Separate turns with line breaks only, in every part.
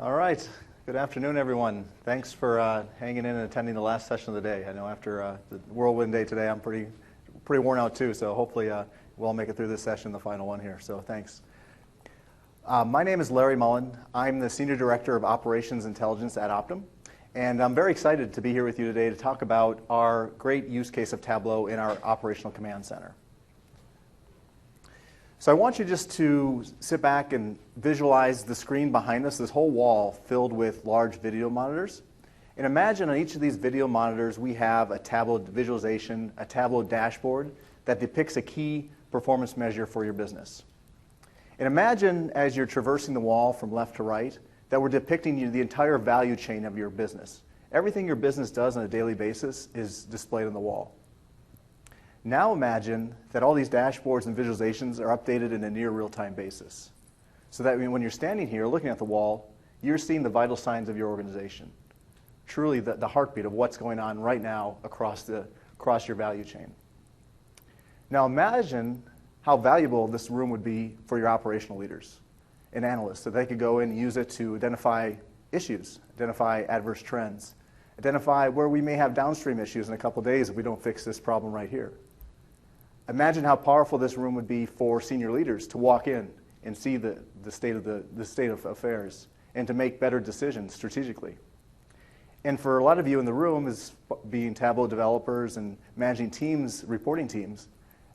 All right. Good afternoon, everyone. Thanks for hanging in and attending the last session of the day. I know after the whirlwind day today, I'm pretty worn out too. So hopefully we'll all make it through this session, the final one here. So thanks. My name is Larry Mullen. I'm the Senior Director of Operations Intelligence at Optum. And I'm very excited to be here with you today to talk about our great use case of Tableau in our Operational Command Center. So I want you just to sit back and visualize the screen behind us, this whole wall filled with large video monitors. And imagine on each of these video monitors we have a Tableau visualization, a Tableau dashboard that depicts a key performance measure for your business. And imagine as you're traversing the wall from left to right that we're depicting the entire value chain of your business. Everything your business does on a daily basis is displayed on the wall. Now imagine that all these dashboards and visualizations are updated in a near real-time basis. So that when you're standing here looking at the wall, you're seeing the vital signs of your organization. Truly the heartbeat of what's going on right now across your value chain. Now imagine how valuable this room would be for your operational leaders and analysts, so they could go in and use it to identify issues, identify adverse trends, identify where we may have downstream issues in a couple of days if we don't fix this problem right here. Imagine how powerful this room would be for senior leaders to walk in and see the state of affairs and to make better decisions strategically. And for a lot of you in the room, as being Tableau developers and managing teams, reporting teams,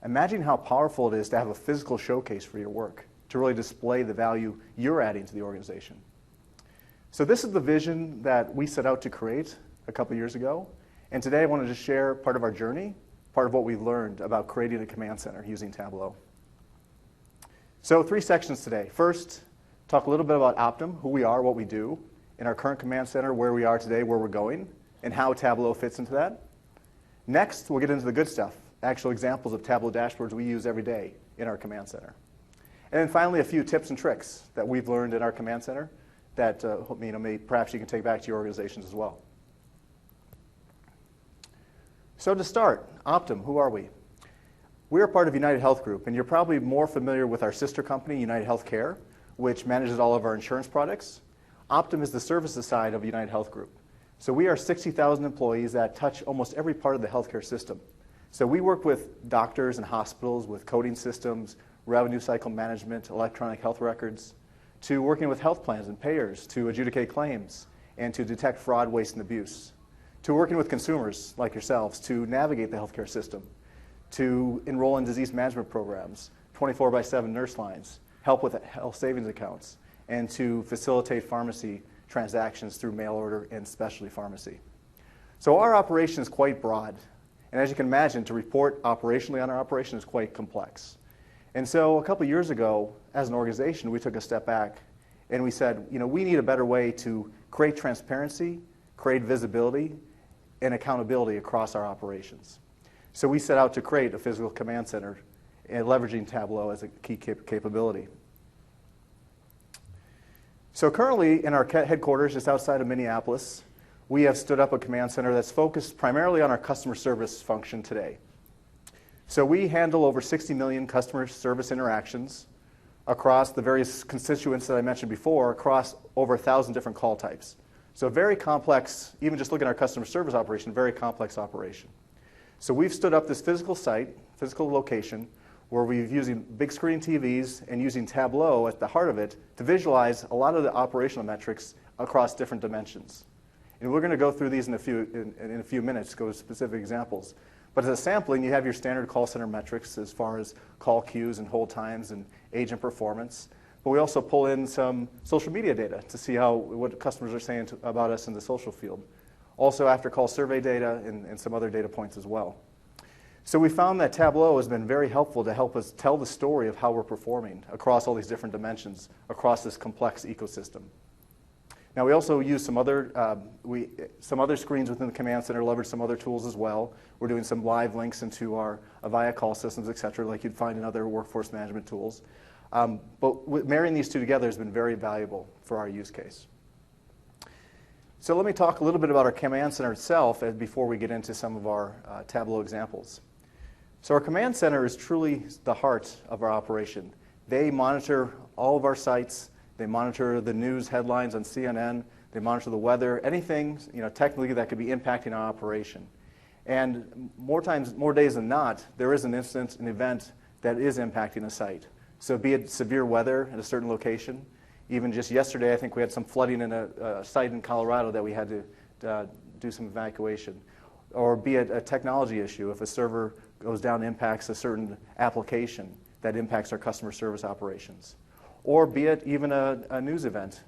imagine how powerful it is to have a physical showcase for your work, to really display the value you're adding to the organization. So this is the vision that we set out to create a couple years ago. And today I wanted to share part of our journey, part of what we've learned about creating a command center using Tableau. So 3 sections today. First, talk a little bit about Optum, who we are, what we do, in our current command center, where we are today, where we're going, and how Tableau fits into that. Next, we'll get into the good stuff, actual examples of Tableau dashboards we use every day in our command center. And then finally, a few tips and tricks that we've learned in our command center that perhaps you can take back to your organizations as well. So to start, Optum, who are we? We are part of United Health Group, and you're probably more familiar with our sister company, United Healthcare, which manages all of our insurance products. Optum is the services side of United Health Group. So we are 60,000 employees that touch almost every part of the healthcare system. So we work with doctors and hospitals with coding systems, revenue cycle management, electronic health records, to working with health plans and payers to adjudicate claims and to detect fraud, waste, and abuse, to working with consumers like yourselves to navigate the healthcare system, to enroll in disease management programs, 24/7 nurse lines, help with health savings accounts, and to facilitate pharmacy transactions through mail order and specialty pharmacy. So our operation is quite broad. And as you can imagine, to report operationally on our operation is quite complex. And so a couple years ago, as an organization, we took a step back and we said, we need a better way to create transparency, create visibility, and accountability across our operations. So we set out to create a physical command center and leveraging Tableau as a key capability. So currently in our headquarters just outside of Minneapolis, we have stood up a command center that's focused primarily on our customer service function today. So we handle over 60 million customer service interactions across the various constituents that I mentioned before, across over 1,000 different call types. So very complex, even just looking at our customer service operation, very complex operation. So we've stood up this physical site, physical location, where we're using big screen TVs and using Tableau at the heart of it to visualize a lot of the operational metrics across different dimensions. And we're going to go through these in a few minutes, go to specific examples. But as a sampling, you have your standard call center metrics as far as call queues and hold times and agent performance. But we also pull in some social media data to see what customers are saying about us in the social field. Also after-call survey data and some other data points as well. So we found that Tableau has been very helpful to help us tell the story of how we're performing across all these different dimensions, across this complex ecosystem. Now we also use some other screens within the command center, leverage some other tools as well. We're doing some live links into our Avaya call systems, et cetera, like you'd find in other workforce management tools. But marrying these two together has been very valuable for our use case. So let me talk a little bit about our command center itself before we get into some of our Tableau examples. So our command center is truly the heart of our operation. They monitor all of our sites. They monitor the news headlines on CNN. They monitor the weather, anything technically that could be impacting our operation. And more days than not, there is an instance, an event that is impacting a site. So be it severe weather at a certain location. Even just yesterday, I think we had some flooding in a site in Colorado that we had to do some evacuation. Or be it a technology issue. If a server goes down, impacts a certain application that impacts our customer service operations. Or be it even a news event.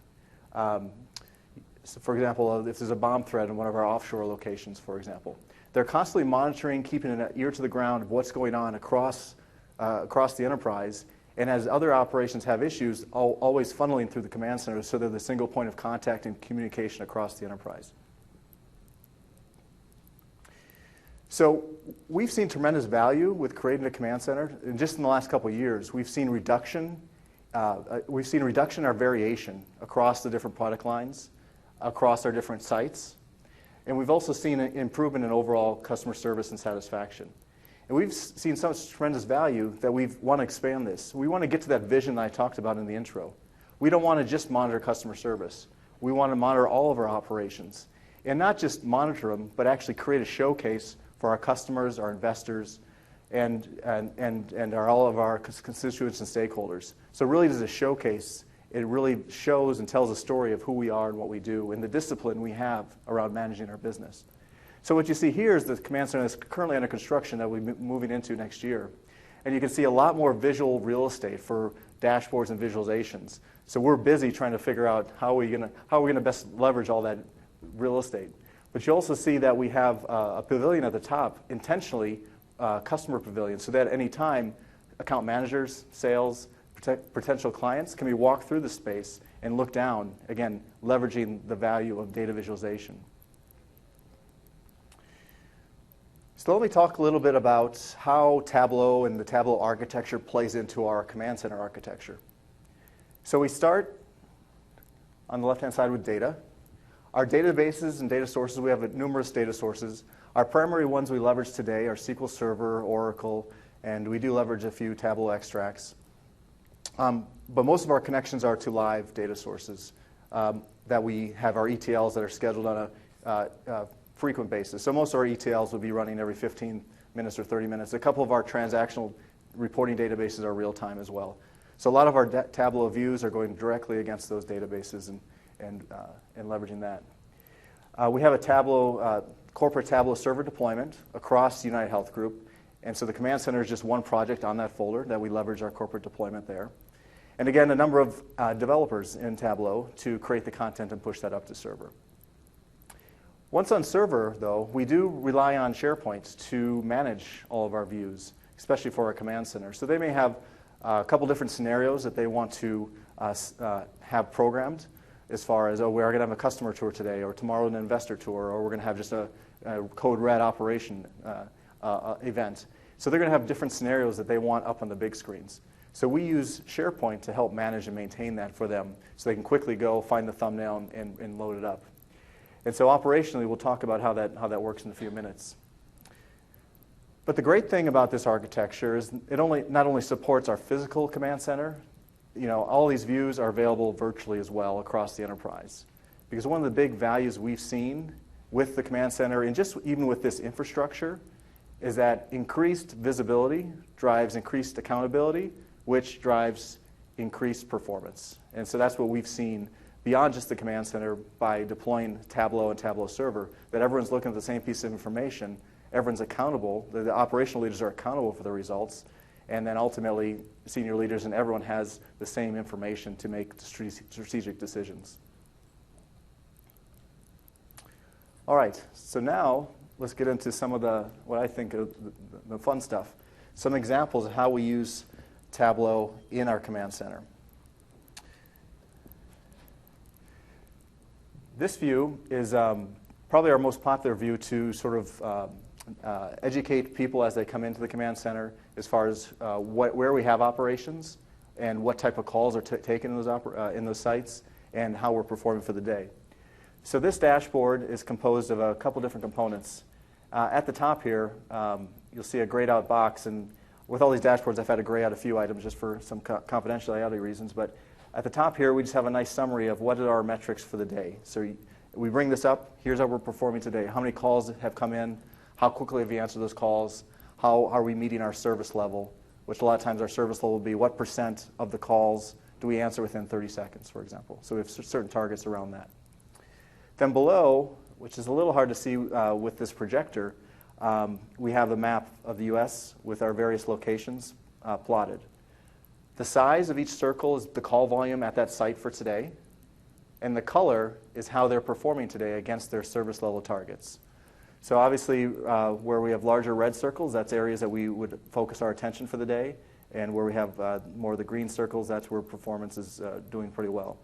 So for example, if there's a bomb threat in one of our offshore locations, for example. They're constantly monitoring, keeping an ear to the ground of what's going on across the enterprise. And as other operations have issues, always funneling through the command center so they're the single point of contact and communication across the enterprise. So we've seen tremendous value with creating a command center. And just in the last couple of years, we've seen reduction in our variation across the different product lines, across our different sites. And we've also seen an improvement in overall customer service and satisfaction. And we've seen such tremendous value that we want to expand this. We want to get to that vision that I talked about in the intro. We don't want to just monitor customer service. We want to monitor all of our operations. And not just monitor them, but actually create a showcase for our customers, our investors, and all of our constituents and stakeholders. So really as a showcase, it really shows and tells a story of who we are and what we do and the discipline we have around managing our business. So what you see here is the command center that's currently under construction that we'll be moving into next year. And you can see a lot more visual real estate for dashboards and visualizations. So we're busy trying to figure out how are we going to best leverage all that real estate. But you also see that we have a pavilion at the top, intentionally customer pavilion, so that at any time account managers, sales, potential clients can be walked through the space and look down, again, leveraging the value of data visualization. So let me talk a little bit about how Tableau and the Tableau architecture plays into our command center architecture. So we start on the left-hand side with data. Our databases and data sources, we have numerous data sources. Our primary ones we leverage today are SQL Server, Oracle, and we do leverage a few Tableau extracts. But most of our connections are to live data sources that we have our ETLs that are scheduled on a frequent basis. So most of our ETLs will be running every 15 minutes or 30 minutes. A couple of our transactional reporting databases are real time as well. So a lot of our Tableau views are going directly against those databases and leveraging that. We have a corporate Tableau server deployment across United Health Group. And so the command center is just one project on that folder that we leverage our corporate deployment there. And again, a number of developers in Tableau to create the content and push that up to server. Once on server, though, we do rely on SharePoint to manage all of our views, especially for our command center. So they may have a couple different scenarios that they want to have programmed as far as, we're going to have a customer tour today, or tomorrow an investor tour, or we're going to have just a code red operation event. So they're going to have different scenarios that they want up on the big screens. So we use SharePoint to help manage and maintain that for them so they can quickly go find the thumbnail and load it up. And so operationally, we'll talk about how that works in a few minutes. But the great thing about this architecture is it not only supports our physical command center, all these views are available virtually as well across the enterprise. Because one of the big values we've seen with the command center, and just even with this infrastructure, is that increased visibility drives increased accountability, which drives increased performance. And so that's what we've seen beyond just the command center by deploying Tableau and Tableau Server, that everyone's looking at the same piece of information, everyone's accountable, the operational leaders are accountable for the results, and then ultimately senior leaders and everyone has the same information to make strategic decisions. All right, so now let's get into some of what I think of the fun stuff. Some examples of how we use Tableau in our command center. This view is probably our most popular view to sort of educate people as they come into the command center as far as where we have operations and what type of calls are taken in those sites and how we're performing for the day. So this dashboard is composed of a couple different components. At the top here, you'll see a grayed out box, and with all these dashboards, I've had to gray out a few items just for some confidentiality reasons, but At the top here, we just have a nice summary of what are our metrics for the day. So we bring this up. Here's how we're performing today. How many calls have come in? How quickly have we answered those calls? How are we meeting our service level? Which a lot of times our service level will be what % of the calls do we answer within 30 seconds, for example. So we have certain targets around that. Then below, which is a little hard to see with this projector, we have a map of the US with our various locations plotted. The size of each circle is the call volume at that site for today, and the color is how they're performing today against their service level targets. So obviously, where we have larger red circles, that's areas that we would focus our attention for the day, and where we have more of the green circles, that's where performance is doing pretty well.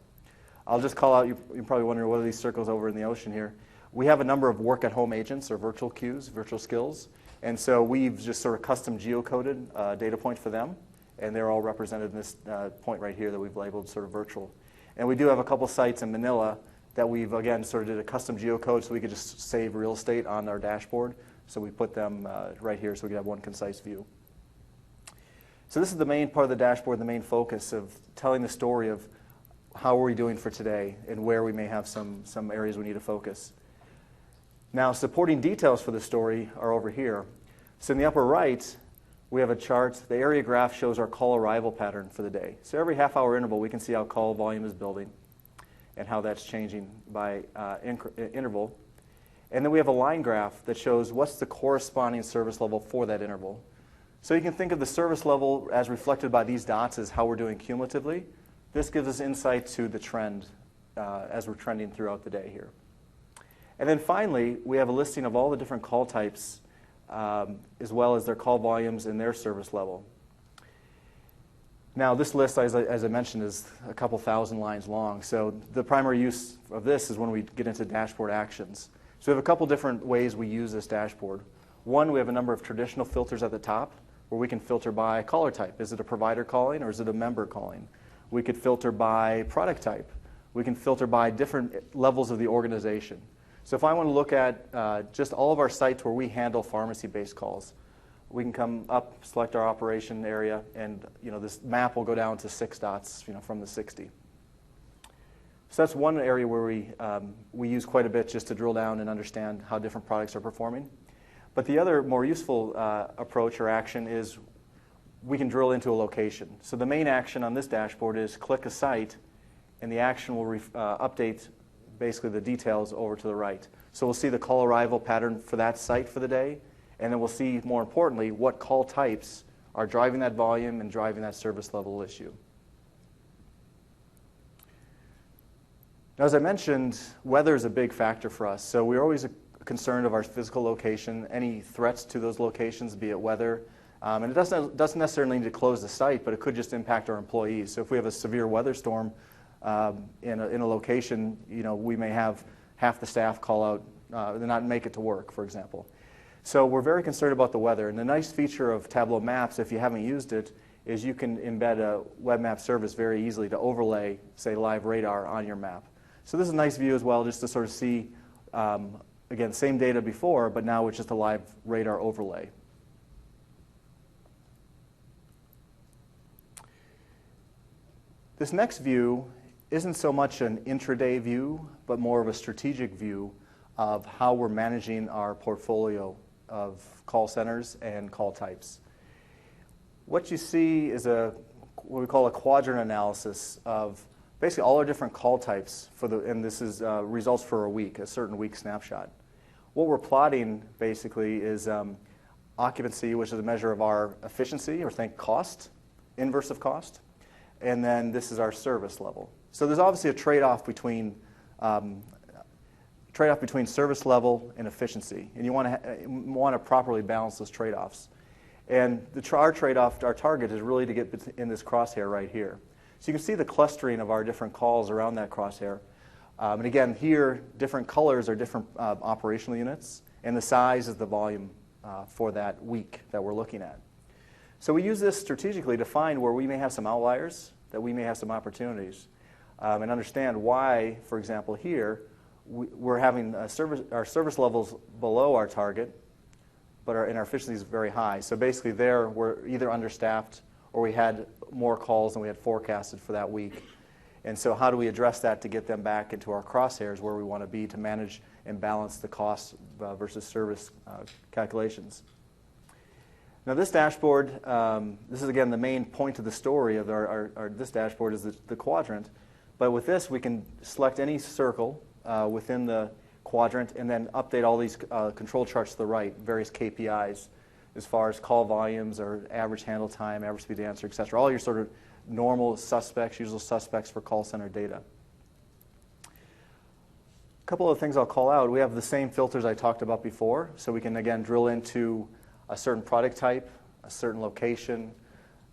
I'll just call out, you're probably wondering what are these circles over in the ocean here. We have a number of work-at-home agents, or virtual queues, virtual skills, and so we've just sort of custom geocoded a data point for them, and they're all represented in this point right here that we've labeled sort of virtual. And we do have a couple sites in Manila that we've, again, sort of did a custom geocode so we could just save real estate on our dashboard. So we put them right here so we could have one concise view. So this is the main part of the dashboard, the main focus of telling the story of how are we doing for today and where we may have some areas we need to focus. Now, supporting details for the story are over here. So in the upper right, we have a chart. The area graph shows our call arrival pattern for the day. So every half-hour interval, we can see how call volume is building and how that's changing by interval. And then we have a line graph that shows what's the corresponding service level for that interval. So you can think of the service level as reflected by these dots as how we're doing cumulatively. This gives us insight to the trend as we're trending throughout the day here. And then finally, we have a listing of all the different call types as well as their call volumes and their service level. Now, this list, as I mentioned, is a couple thousand lines long. So the primary use of this is when we get into dashboard actions. So we have a couple different ways we use this dashboard. One, we have a number of traditional filters at the top where we can filter by caller type. Is it a provider calling or is it a member calling? We could filter by product type. We can filter by different levels of the organization. So if I want to look at just all of our sites where we handle pharmacy-based calls, we can come up, select our operation area, and this map will go down to 6 dots from the 60. So that's one area where we use quite a bit just to drill down and understand how different products are performing. But the other more useful approach or action is we can drill into a location. So the main action on this dashboard is click a site, and the action will update basically the details over to the right. So we'll see the call arrival pattern for that site for the day, and then we'll see, more importantly, what call types are driving that volume and driving that service level issue. Now, as I mentioned, weather is a big factor for us. So we're always concerned of our physical location, any threats to those locations, be it weather. And it doesn't necessarily need to close the site, but it could just impact our employees. So if we have a severe weather storm in a location, we may have half the staff call out, not make it to work, for example. So we're very concerned about the weather. And the nice feature of Tableau Maps, if you haven't used it, is you can embed a web map service very easily to overlay, say, live radar on your map. So this is a nice view as well, just to sort of see, again, same data before, but now with just a live radar overlay. This next view isn't so much an intraday view, but more of a strategic view of how we're managing our portfolio of call centers and call types. What you see is what we call a quadrant analysis of basically all our different call types and this is results for a week, a certain week snapshot. What we're plotting basically is occupancy, which is a measure of our efficiency, or think cost, inverse of cost, and then this is our service level. So there's obviously a trade-off between service level and efficiency, and you want to properly balance those trade-offs. And our trade-off, our target is really to get in this crosshair right here. So you can see the clustering of our different calls around that crosshair. And again, here, different colors are different operational units, and the size is the volume for that week that we're looking at. So we use this strategically to find where we may have some outliers, that we may have some opportunities, and understand why, for example, here, we're having our service levels below our target, but our efficiency is very high. So basically there, we're either understaffed or we had more calls than we had forecasted for that week. And so how do we address that to get them back into our crosshairs where we want to be to manage and balance the cost versus service calculations? Now this dashboard, this is again the main point of the story of this dashboard is the quadrant. But with this, we can select any circle within the quadrant and then update all these control charts to the right, various KPIs as far as call volumes or average handle time, average speed to answer, et cetera. All your sort of normal suspects, usual suspects for call center data. A couple of things I'll call out. We have the same filters I talked about before, so we can again drill into a certain product type, a certain location,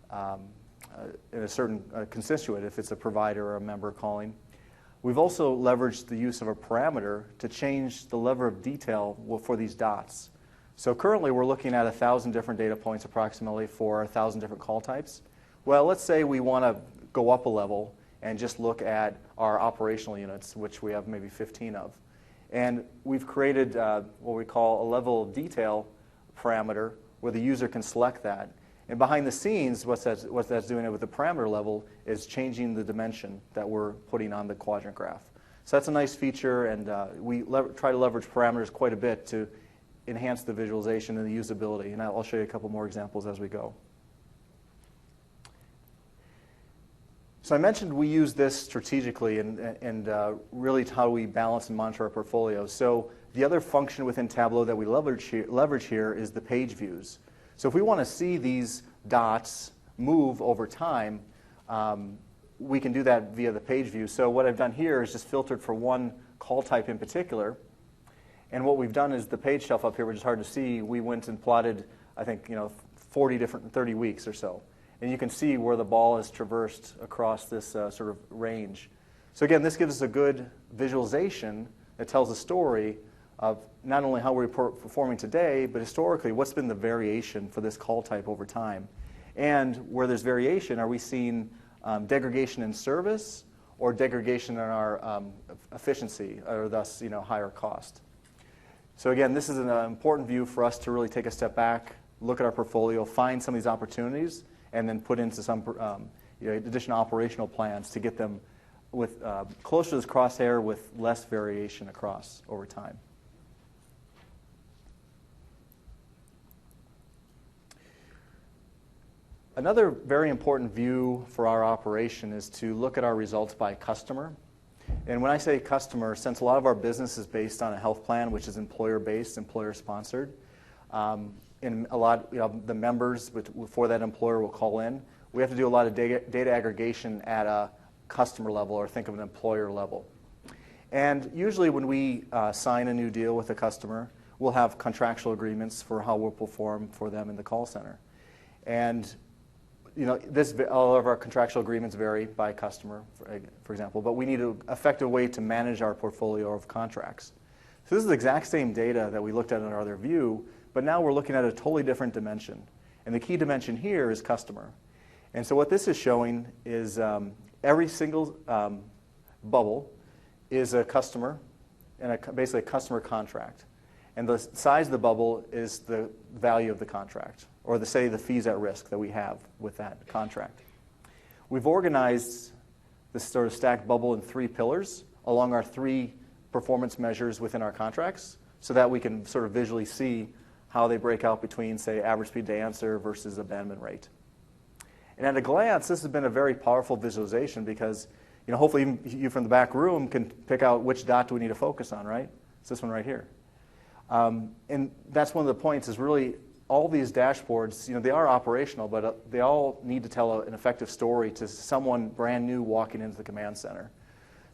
and a certain constituent if it's a provider or a member calling. We've also leveraged the use of a parameter to change the level of detail for these dots. So currently we're looking at 1,000 different data points approximately for 1,000 different call types. Well, let's say we want to go up a level and just look at our operational units, which we have maybe 15 of. And we've created what we call a level of detail parameter where the user can select that. And behind the scenes, what that's doing with the parameter level is changing the dimension that we're putting on the quadrant graph. So that's a nice feature, and we try to leverage parameters quite a bit to enhance the visualization and the usability. And I'll show you a couple more examples as we go. So I mentioned we use this strategically and really how we balance and monitor our portfolio. So the other function within Tableau that we leverage here is the page views. So if we want to see these dots move over time, we can do that via the page view. So what I've done here is just filtered for one call type in particular. And what we've done is the page shelf up here, which is hard to see, we went and plotted, I think, 30 weeks or so. And you can see where the ball is traversed across this sort of range. So again, this gives us a good visualization that tells a story of not only how we're performing today, but historically, what's been the variation for this call type over time. And where there's variation, are we seeing degradation in service or degradation in our efficiency, or thus higher cost? So again, this is an important view for us to really take a step back, look at our portfolio, find some of these opportunities, and then put into some additional operational plans to get them with closer to this crosshair with less variation across over time. Another very important view for our operation is to look at our results by customer. And when I say customer, since a lot of our business is based on a health plan, which is employer-based, employer-sponsored, and a lot, the members for that employer will call in. We have to do a lot of data aggregation at a customer level, or think of an employer level. And usually when we sign a new deal with a customer, we'll have contractual agreements for how we'll perform for them in the call center. And all of our contractual agreements vary by customer, for example, but we need an effective way to manage our portfolio of contracts. So this is the exact same data that we looked at in our other view, but now we're looking at a totally different dimension. And the key dimension here is customer. And so what this is showing is every single bubble is a customer and basically a customer contract. And the size of the bubble is the value of the contract, or say the fees at risk that we have with that contract. We've organized this sort of stacked bubble in 3 pillars along our 3 performance measures within our contracts, so that we can sort of visually see how they break out between, say, average speed to answer versus abandonment rate. And at a glance, this has been a very powerful visualization because, hopefully you from the back room can pick out which dot do we need to focus on, right? It's this one right here. And that's one of the points is really all these dashboards, they are operational, but they all need to tell an effective story to someone brand new walking into the command center.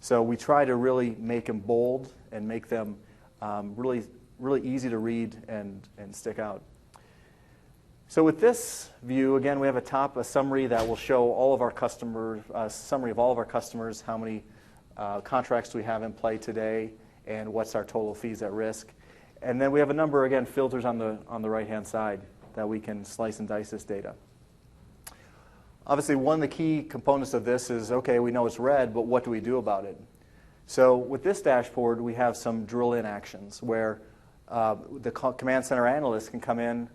So we try to really make them bold and make them really easy to read and stick out. So with this view, again, we have a summary that will show all of our customers, summary of all of our customers, how many contracts do we have in play today, and what's our total fees at risk. And then we have a number, again, filters on the right-hand side that we can slice and dice this data. Obviously, one of the key components of this is, okay, we know it's red, but what do we do about it? So with this dashboard, we have some drill-in actions where the command center analyst can come in,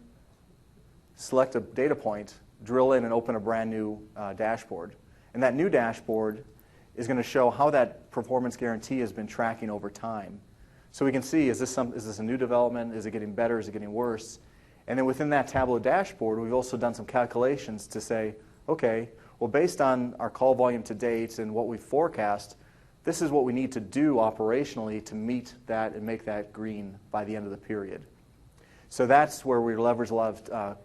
select a data point, drill in, and open a brand new dashboard. And that new dashboard is going to show how that performance guarantee has been tracking over time. So we can see, is this a new development? Is it getting better? Is it getting worse? And then within that Tableau dashboard, we've also done some calculations to say, okay, well, based on our call volume to date and what we forecast, this is what we need to do operationally to meet that and make that green by the end of the period. So that's where we leverage a lot of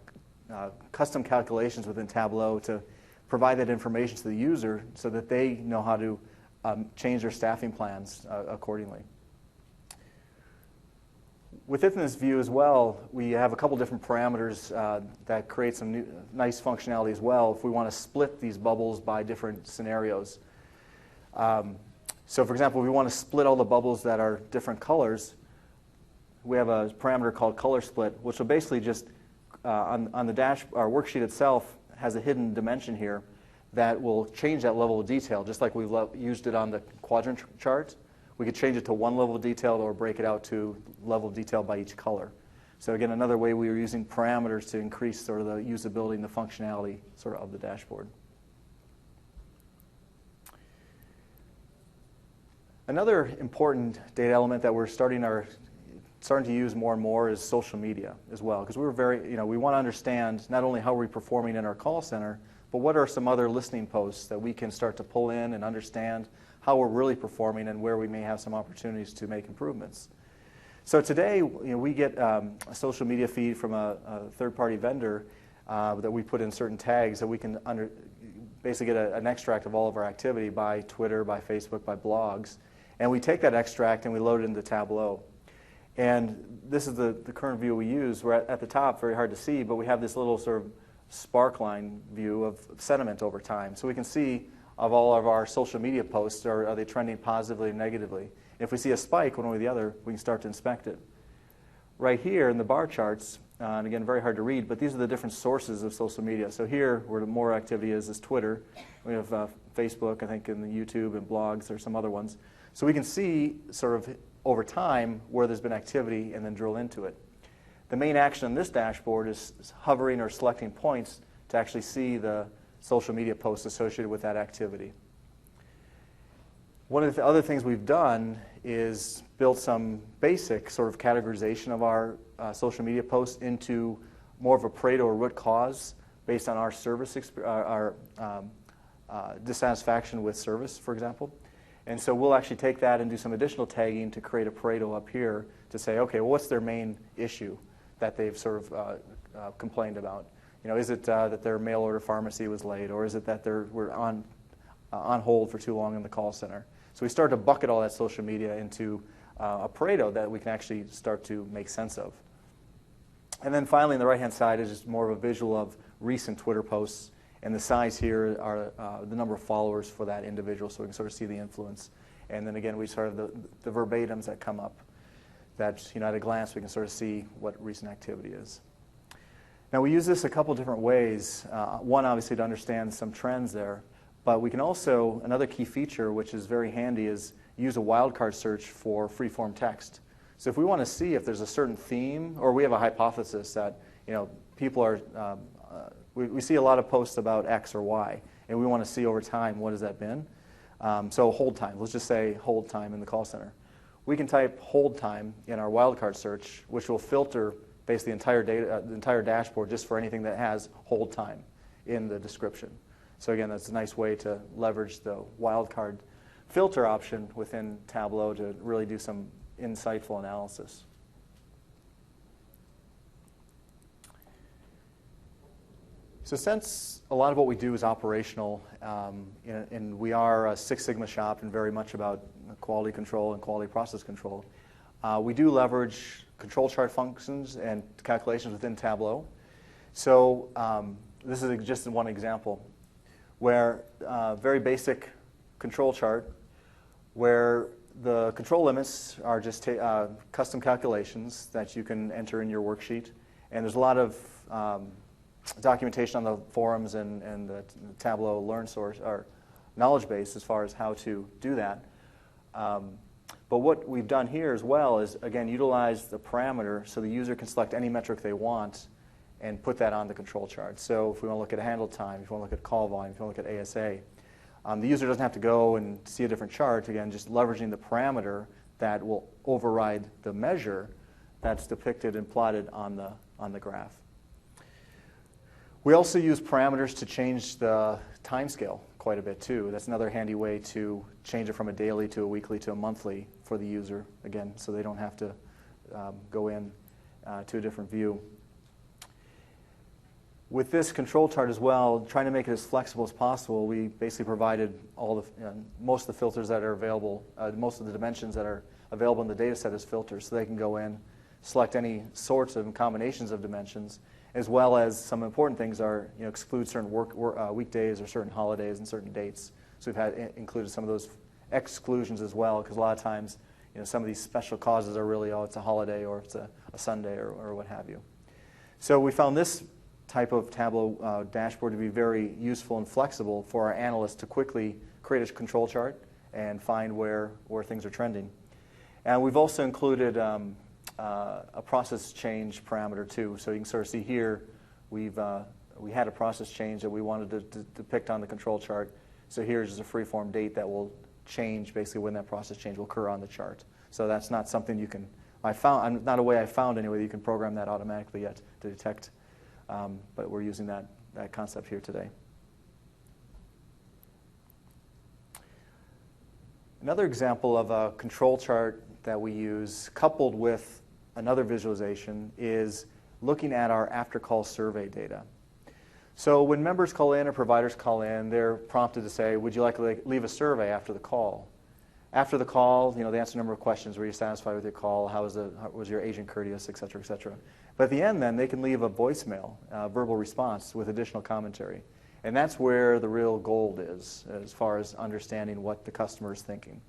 custom calculations within Tableau to provide that information to the user so that they know how to change their staffing plans accordingly. Within this view as well, we have a couple different parameters that create some nice functionality as well if we want to split these bubbles by different scenarios. So for example, if we want to split all the bubbles that are different colors, we have a parameter called color split, which will basically just, on our worksheet itself, has a hidden dimension here that will change that level of detail, just like we've used it on the quadrant chart. We could change it to one level of detail or break it out to level of detail by each color. So again, another way we were using parameters to increase sort of the usability and the functionality sort of the dashboard. Another important data element that we're starting to use more and more is social media as well, because we want to understand not only how we're performing in our call center, but what are some other listening posts that we can start to pull in and understand how we're really performing and where we may have some opportunities to make improvements. So today, we get a social media feed from a third-party vendor that we put in certain tags that we can basically get an extract of all of our activity by Twitter, by Facebook, by blogs. And we take that extract and we load it into Tableau. And this is the current view we use. We're at the top, very hard to see, but we have this little sort of sparkline view of sentiment over time. So we can see of all of our social media posts, are they trending positively or negatively? If we see a spike one way or the other, we can start to inspect it. Right here in the bar charts, and again, very hard to read, but these are the different sources of social media. So here, where the more activity is Twitter. We have Facebook, I think, and the YouTube and blogs. There's some other ones. So we can see sort of over time where there's been activity and then drill into it. The main action on this dashboard is hovering or selecting points to actually see the social media posts associated with that activity. One of the other things we've done is built some basic sort of categorization of our social media posts into more of a Pareto or root cause based on our service, our dissatisfaction with service, for example. And so we'll actually take that and do some additional tagging to create a Pareto up here to say, okay, well, what's their main issue that they've sort of complained about? Is it that their mail order pharmacy was late, or is it that we're on hold for too long in the call center? So we start to bucket all that social media into a Pareto that we can actually start to make sense of. And then finally, on the right-hand side is just more of a visual of recent Twitter posts, and the size here are the number of followers for that individual, so we can sort of see the influence. And then again, we sort of the verbatims that come up that, at a glance, we can sort of see what recent activity is. Now, we use this a couple different ways. One, obviously, to understand some trends there. But we can also, another key feature, which is very handy, is use a wildcard search for free-form text. So if we want to see if there's a certain theme, or we have a hypothesis that, people are, we see a lot of posts about X or Y, and we want to see over time what has that been. So hold time. Let's just say hold time in the call center. We can type hold time in our wildcard search, which will filter basically the entire dashboard just for anything that has hold time in the description. So again, that's a nice way to leverage the wildcard filter option within Tableau to really do some insightful analysis. So since a lot of what we do is operational, and we are a Six Sigma shop and very much about quality control and quality process control, we do leverage control chart functions and calculations within Tableau. So this is just one example where very basic control chart where the control limits are just custom calculations that you can enter in your worksheet. And there's a lot of documentation on the forums and the Tableau Learn source or knowledge base as far as how to do that. But what we've done here as well is, again, utilize the parameter so the user can select any metric they want and put that on the control chart. So if we want to look at handle time, if we want to look at call volume, if we want to look at ASA, The user doesn't have to go and see a different chart. Again, just leveraging the parameter that will override the measure that's depicted and plotted on the graph. We also use parameters to change the time scale quite a bit too. That's another handy way to change it from a daily to a weekly to a monthly for the user, again, so they don't have to go in to a different view. With this control chart as well, trying to make it as flexible as possible, we basically provided most of the filters that are available, most of the dimensions that are available in the data set as filters, so they can go in, select any sorts of combinations of dimensions, as well as some important things are exclude certain weekdays or certain holidays and certain dates. So we've had included some of those exclusions as well, because a lot of times some of these special causes are really, it's a holiday or it's a Sunday or what have you. So we found this type of Tableau dashboard to be very useful and flexible for our analysts to quickly create a control chart and find where things are trending. And we've also included a process change parameter too. So you can sort of see here, we had a process change that we wanted to depict on the control chart. So here's just a free-form date that will change basically when that process change will occur on the chart. So that's not something you can, not a way I found anyway that you can program that automatically yet to detect, but we're using that concept here today. Another example of a control chart that we use coupled with another visualization is looking at our after-call survey data. So when members call in or providers call in, they're prompted to say, would you like to leave a survey after the call? After the call, they answer a number of questions. Were you satisfied with your call? How was your agent courteous, et cetera, et cetera. But at the end, then, they can leave a voicemail, verbal response with additional commentary. And that's where the real gold is, as far as understanding what the customer is thinking.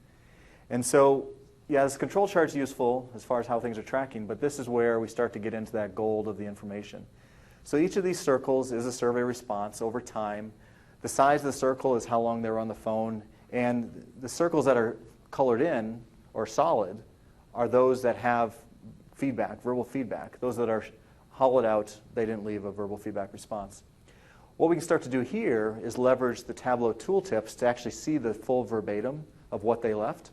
And so, yeah, this control chart is useful as far as how things are tracking, but this is where we start to get into that gold of the information. So each of these circles is a survey response over time. The size of the circle is how long they were on the phone, and the circles that are colored in or solid are those that have feedback, verbal feedback. Those that are hollowed out, they didn't leave a verbal feedback response. What we can start to do here is leverage the Tableau tooltips to actually see the full verbatim of what they left,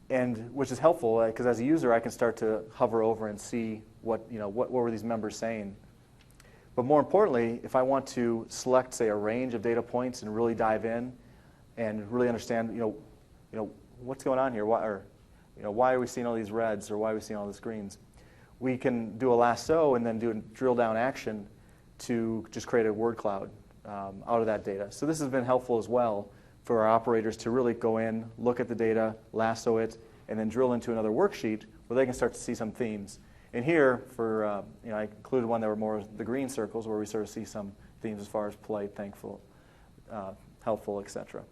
and which is helpful because as a user I can start to hover over and see what were these members saying. But more importantly, if I want to select, say, a range of data points and really dive in and really understand, what's going on here, why are we seeing all these reds or why are we seeing all these greens, we can do a lasso and then do a drill down action to just create a word cloud out of that data. So this has been helpful as well for our operators to really go in, look at the data, lasso it, and then drill into another worksheet where they can start to see some themes. And here, I included one that were more the green circles where we sort of see some themes as far as polite, thankful, helpful, etc.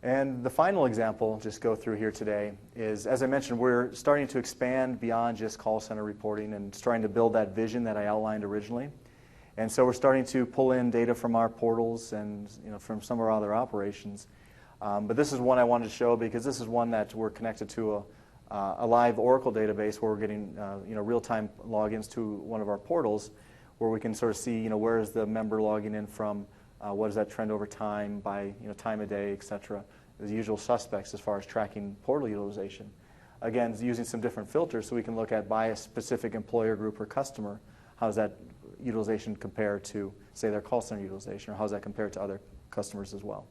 And the final example, just go through here today, is, as I mentioned, we're starting to expand beyond just call center reporting and starting to build that vision that I outlined originally. And so we're starting to pull in data from our portals and from some of our other operations. But this is one I wanted to show because this is one that we're connected to a live Oracle database where we're getting real-time logins to one of our portals where we can sort of see where is the member logging in from, what is that trend over time by time of day, et cetera. The usual suspects as far as tracking portal utilization. Again, using some different filters so we can look at by a specific employer group or customer, how does that utilization compare to, say, their call center utilization, or how does that compare to other customers as well.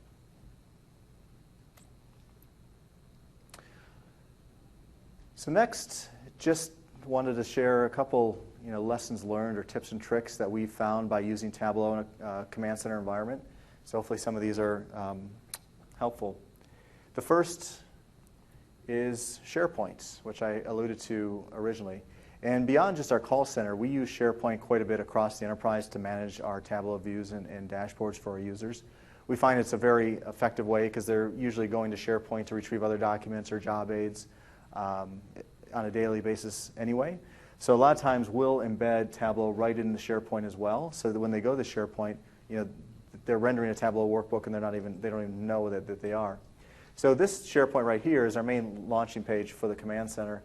So next, just wanted to share a couple lessons learned or tips and tricks that we found by using Tableau in a command center environment. So hopefully some of these are helpful. The first is SharePoint, which I alluded to originally. And beyond just our call center, we use SharePoint quite a bit across the enterprise to manage our Tableau views and dashboards for our users. We find it's a very effective way because they're usually going to SharePoint to retrieve other documents or job aids on a daily basis anyway. So a lot of times we'll embed Tableau right into SharePoint as well, so that when they go to SharePoint, they're rendering a Tableau workbook and they don't even know that they are. So this SharePoint right here is our main launching page for the command center.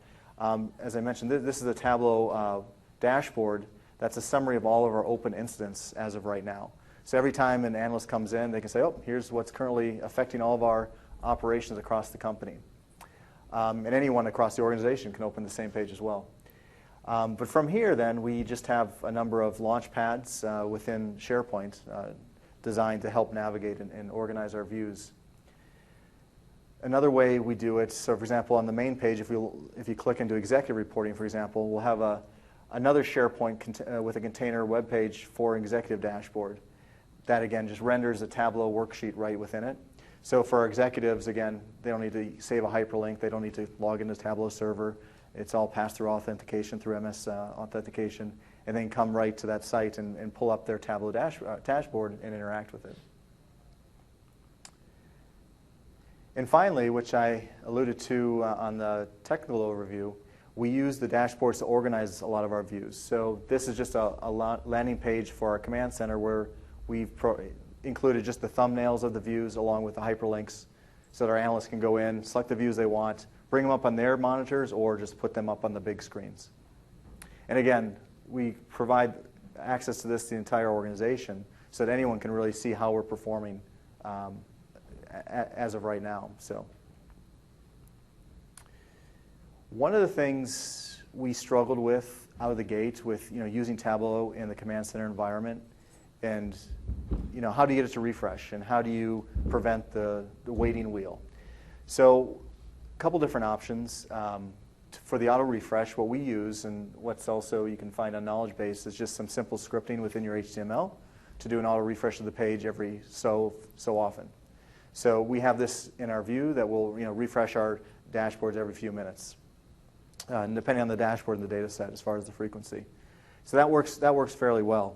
As I mentioned, this is a Tableau dashboard That's a summary of all of our open incidents as of right now. So every time an analyst comes in, they can say, oh, here's what's currently affecting all of our operations across the company. And anyone across the organization can open the same page as well. But from here, then, we just have a number of launch pads within SharePoint designed to help navigate and organize our views. Another way we do it, so for example, on the main page, if you click into executive reporting, for example, we'll have another SharePoint with a container web page for executive dashboard. That, again, just renders a Tableau worksheet right within it. So for our executives, again, they don't need to save a hyperlink. They don't need to log into Tableau server. It's all pass-through authentication through MS authentication, and then come right to that site and pull up their Tableau dashboard and interact with it. And finally, which I alluded to on the technical overview, we use the dashboards to organize a lot of our views. So this is just a landing page for our command center where we've included just the thumbnails of the views along with the hyperlinks so that our analysts can go in, select the views they want, bring them up on their monitors, or just put them up on the big screens. And again, we provide access to this to the entire organization so that anyone can really see how we're performing as of right now. So, one of the things we struggled with out of the gate with using Tableau in the command center environment, and how do you get it to refresh, and how do you prevent the waiting wheel? So, a couple different options. For the auto refresh, what we use, and what's also you can find on Knowledge Base, is just some simple scripting within your HTML to do an auto refresh of the page every so often. So we have this in our view that will refresh our dashboards every few minutes, depending on the dashboard and the data set as far as the frequency. So that works fairly well.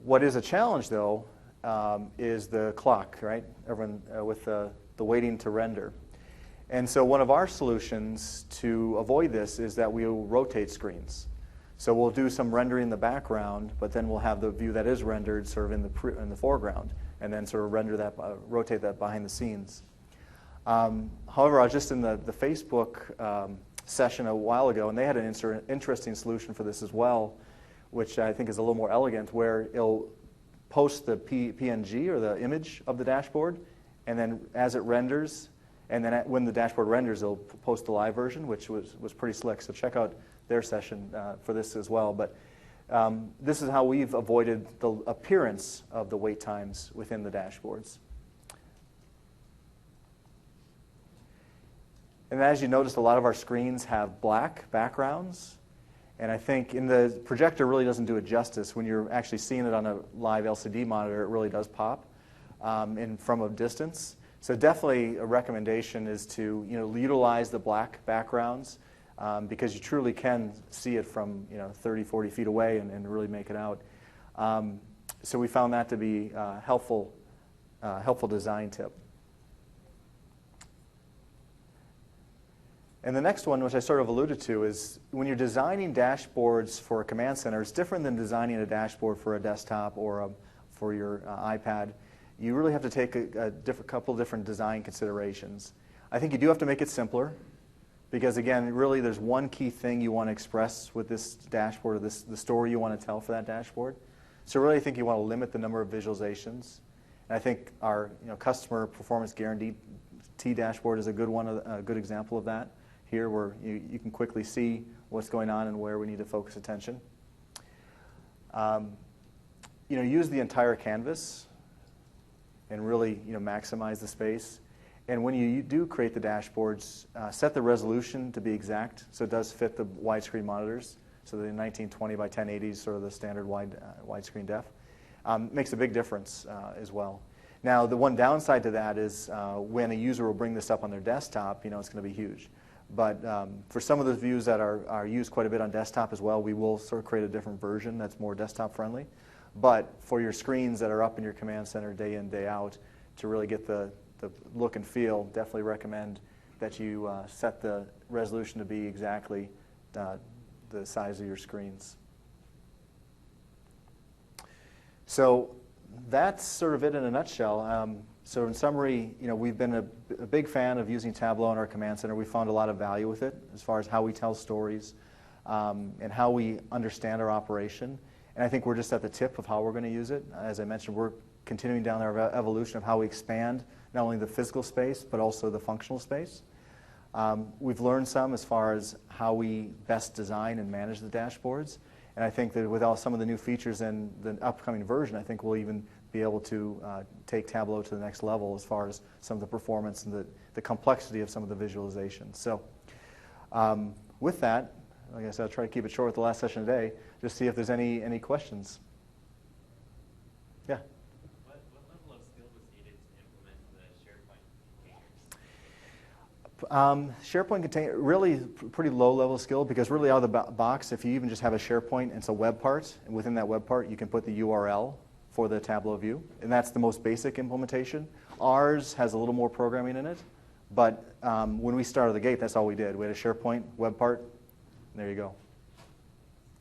What is a challenge, though, is the clock, right? Everyone with the waiting to render. And so one of our solutions to avoid this is that we will rotate screens. So we'll do some rendering in the background, but then we'll have the view that is rendered sort of in the foreground, and then sort of rotate that behind the scenes. However, I was just in the Facebook session a while ago, and they had an interesting solution for this as well, which I think is a little more elegant, where it'll post the PNG or the image of the dashboard, and then as it renders, and then when the dashboard renders, it'll post the live version, which was pretty slick. So check out their session for this as well. But this is how we've avoided the appearance of the wait times within the dashboards. And as you notice, a lot of our screens have black backgrounds. And I think in the projector really doesn't do it justice. When you're actually seeing it on a live LCD monitor, it really does pop from a distance. So definitely a recommendation is to utilize the black backgrounds because you truly can see it from 30, 40 feet away and really make it out. So we found that to be a helpful design tip. And the next one, which I sort of alluded to, is when you're designing dashboards for a command center, it's different than designing a dashboard for a desktop or for your iPad. You really have to take a couple different design considerations. I think you do have to make it simpler because, again, really there's one key thing you want to express with this dashboard or the story you want to tell for that dashboard. So really I think you want to limit the number of visualizations. And I think our customer performance guarantee dashboard is a good one, a good example of that here, where you can quickly see what's going on and where we need to focus attention. Use the entire canvas and really maximize the space. And when you do create the dashboards, set the resolution to be exact so it does fit the widescreen monitors. So the 1920 by 1080 is sort of the standard widescreen def. Makes a big difference as well. Now the one downside to that is when a user will bring this up on their desktop, it's going to be huge. But for some of the views that are used quite a bit on desktop as well, we will sort of create a different version that's more desktop friendly. But for your screens that are up in your command center day in, day out, to really get the look and feel, definitely recommend that you set the resolution to be exactly the size of your screens. So that's sort of it in a nutshell. So in summary, we've been a big fan of using Tableau in our command center. We found a lot of value with it as far as how we tell stories, and how we understand our operation. And I think we're just at the tip of how we're going to use it. As I mentioned, we're continuing down our evolution of how we expand not only the physical space, but also the functional space. We've learned some as far as how we best design and manage the dashboards. And I think that with some of the new features in the upcoming version, I think we'll even be able to take Tableau to the next level as far as some of the performance and the complexity of some of the visualizations. So with that, like I said, I'll try to keep it short with the last session today, just see if there's any questions. Yeah?
What level of skill was needed to implement the SharePoint containers?
SharePoint container, really pretty low level skill, because really out of the box, if you even just have a SharePoint and it's a web part, and within that web part you can put the URL for the Tableau view, and that's the most basic implementation. Ours has a little more programming in it, but when we started the gate, that's all we did. We had a SharePoint web part, and there you go.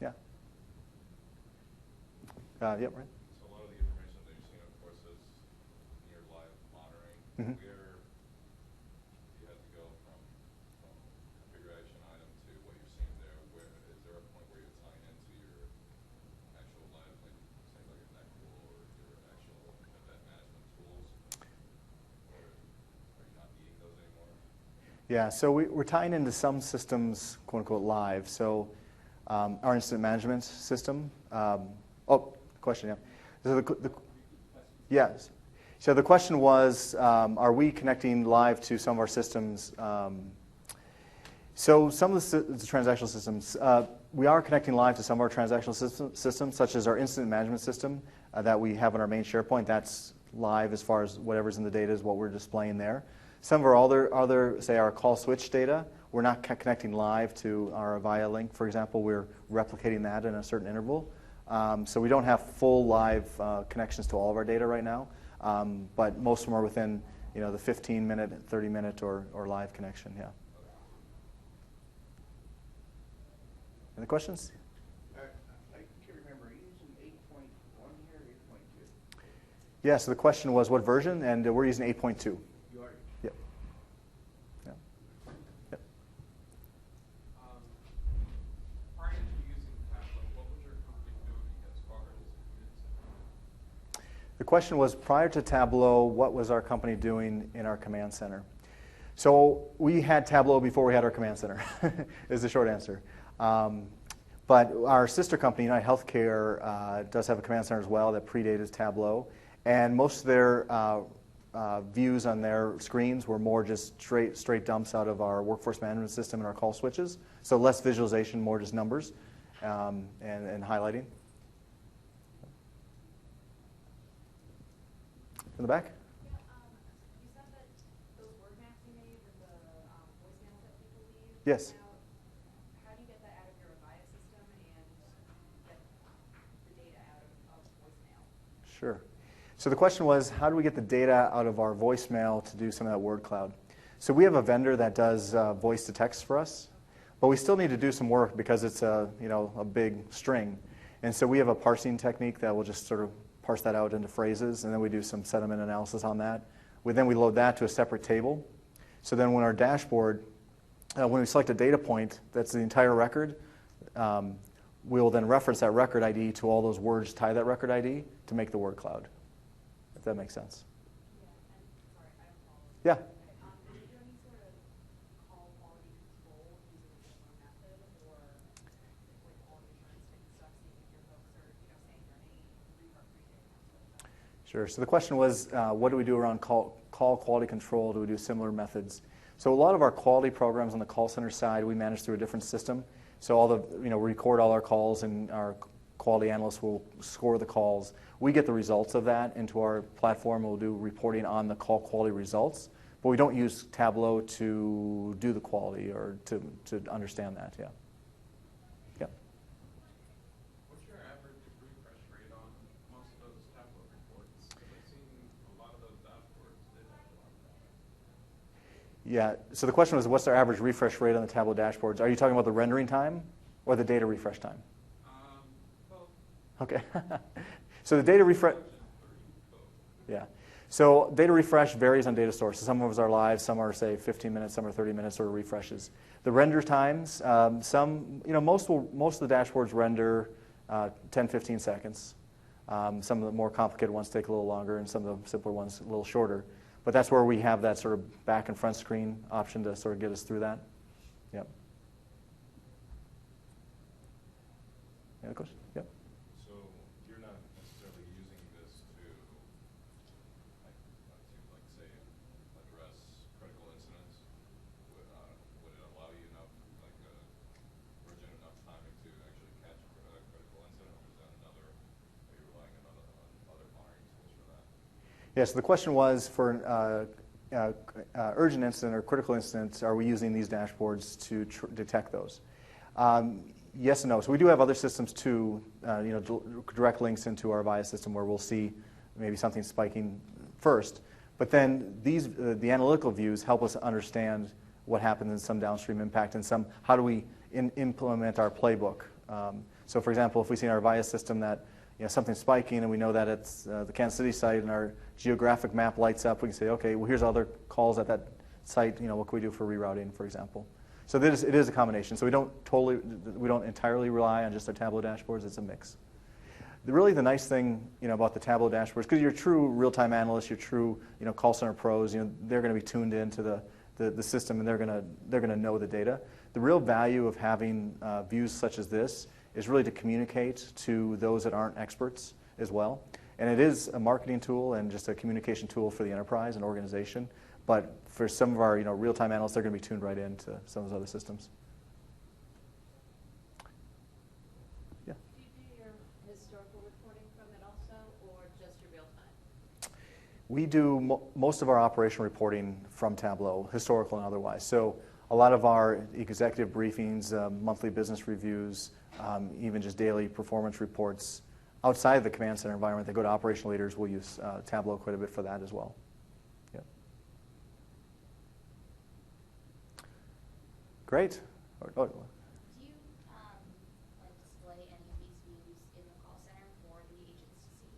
Yeah. Yep, right.
So a lot of the information that you're seeing, of course, is near live monitoring.
Mm-hmm.
Where you had to go from configuration item to what you're seeing there, where is there a point where you're tying into your actual live, like say like a NetCool or your actual event management tools, or are you not needing those anymore?
Yeah, so we're tying into some systems, quote unquote, live. So our incident management system. Question, yeah. So yes. So the question was, are we connecting live to some of our systems? So some of the transactional systems, we are connecting live to some of our transactional systems, such as our incident management system that we have on our main SharePoint. That's live as far as whatever's in the data is what we're displaying there. Some of our other, say, our call switch data, we're not connecting live to our Avaya link, for example. We're replicating that in a certain interval. So we don't have full live connections to all of our data right now, but most of them are within the 15-minute, 30-minute, or live connection, yeah. Any questions?
I can't remember. Are you using 8.1 here or 8.2?
Yeah, so the question was what version, and we're using 8.2.
You are?
Yep. Yeah. Yep.
Prior to using Tableau, what was your company doing as far as
The question was, prior to Tableau, what was our company doing in our command center? So we had Tableau before we had our command center, is the short answer. But our sister company, United Healthcare, does have a command center as well that predated Tableau. And most of their views on their screens were more just straight dumps out of our workforce management system and our call switches. So less visualization, more just numbers and highlighting. In the back?
Yeah, you said that those word maps you made with the voicemails that people leave.
Yes.
Now, how do you get that out of your Avaya system and get the data out of voicemail?
Sure. So the question was, how do we get the data out of our voicemail to do some of that word cloud? So we have a vendor that does voice to text for us, but we still need to do some work because it's a big string. And so we have a parsing technique that will just sort of parse that out into phrases, and then we do some sentiment analysis on that. Then we load that to a separate table. So then when our dashboard, when we select a data point that's the entire record, we'll then reference that record ID to all those words to tie that record ID to make the word cloud, if that makes sense.
Yeah, and sorry, I have a follow-up.
Yeah.
Okay, did you do any sort of call quality control using a similar method, or like quality assurance type stuff, seeing if your folks are, saying their name, reappropriating, that sort of stuff?
Sure. So the question was, what do we do around call quality control? Do we do similar methods? So a lot of our quality programs on the call center side, we manage through a different system. So all the, we record all our calls, and our quality analysts will score the calls. We get the results of that into our platform. We'll do reporting on the call quality results, but we don't use Tableau to do the quality or to understand that. Yeah. Yeah.
What's your average refresh rate on most of those Tableau reports? Because I've seen a lot of those dashboards did have a lot of that.
Yeah. So the question was, what's our average refresh rate on the Tableau dashboards? Are you talking about the rendering time or the data refresh time?
Both.
Okay. So the data refresh. Yeah. So data refresh varies on data sources. Some of us are live, some are, say, 15 minutes, some are 30 minutes sort of refreshes. The render times, most of the dashboards render 10, 15 seconds. Some of the more complicated ones take a little longer, and some of the simpler ones a little shorter. But that's where we have that sort of back and front screen option to sort of get us through that. Yep. Any other question? Yep.
So you're not necessarily using this to say, address critical incidents? Would it allow you enough, urgent enough timing to actually catch a critical incident, or is that are you relying on other monitoring tools for that?
Yeah, so the question was for urgent incident or critical incidents, are we using these dashboards to detect those? Yes and no. So we do have other systems too, direct links into our VIA system where we'll see maybe something spiking first. But then the analytical views help us understand what happened in some downstream impact and how do we implement our playbook. So for example, if we see in our VIA system that something's spiking and we know that it's the Kansas City site and our geographic map lights up, we can say, okay, well here's other calls at that site, what can we do for rerouting, for example. So it is a combination. So we don't entirely rely on just our Tableau dashboards. It's a mix. Really, the nice thing about the Tableau dashboards, because you're true real-time analysts, you're true call center pros, they're going to be tuned into the system and they're going to know the data. The real value of having views such as this is really to communicate to those that aren't experts as well. And it is a marketing tool and just a communication tool for the enterprise and organization. But for some of our real-time analysts, they're going to be tuned right into some of those other systems. Yeah.
Do you do your historical reporting from it also, or just your real-time?
We do most of our operational reporting from Tableau, historical and otherwise. So a lot of our executive briefings, monthly business reviews, even just daily performance reports outside of the command center environment that go to operational leaders, we'll use Tableau quite a bit for that as well. Great.
Do you display any of these views in the call center for the agents to see?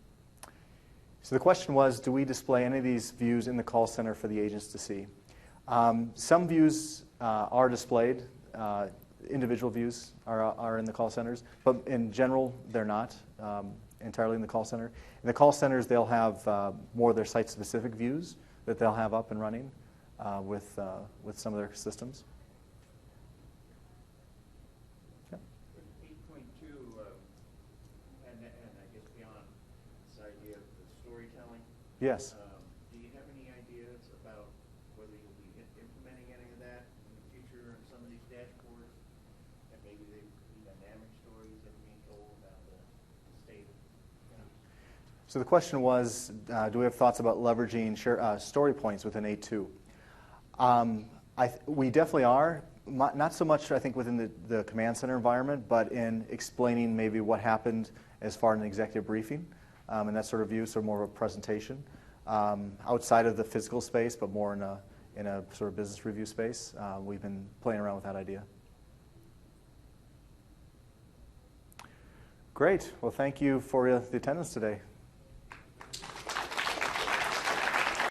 So the question was, do we display any of these views in the call center for the agents to see? Some views are displayed. Individual views are in the call centers, but in general, they're not entirely in the call center. In the call centers, they'll have more of their site-specific views that they'll have up and running with some of their systems.
8.2, and I guess beyond this idea of the storytelling.
Yes.
Do you have any ideas about whether you'll be implementing any of that in the future in some of these dashboards? And maybe they could be dynamic stories that are being told about the state of
So the question was, do we have thoughts about leveraging story points within 8.2? We definitely are. Not so much, I think, within the command center environment, but in explaining maybe what happened as far as an executive briefing and that sort of view, so more of a presentation. Outside of the physical space, but more in a sort of business review space, we've been playing around with that idea. Great. Well, thank you for the attendance today.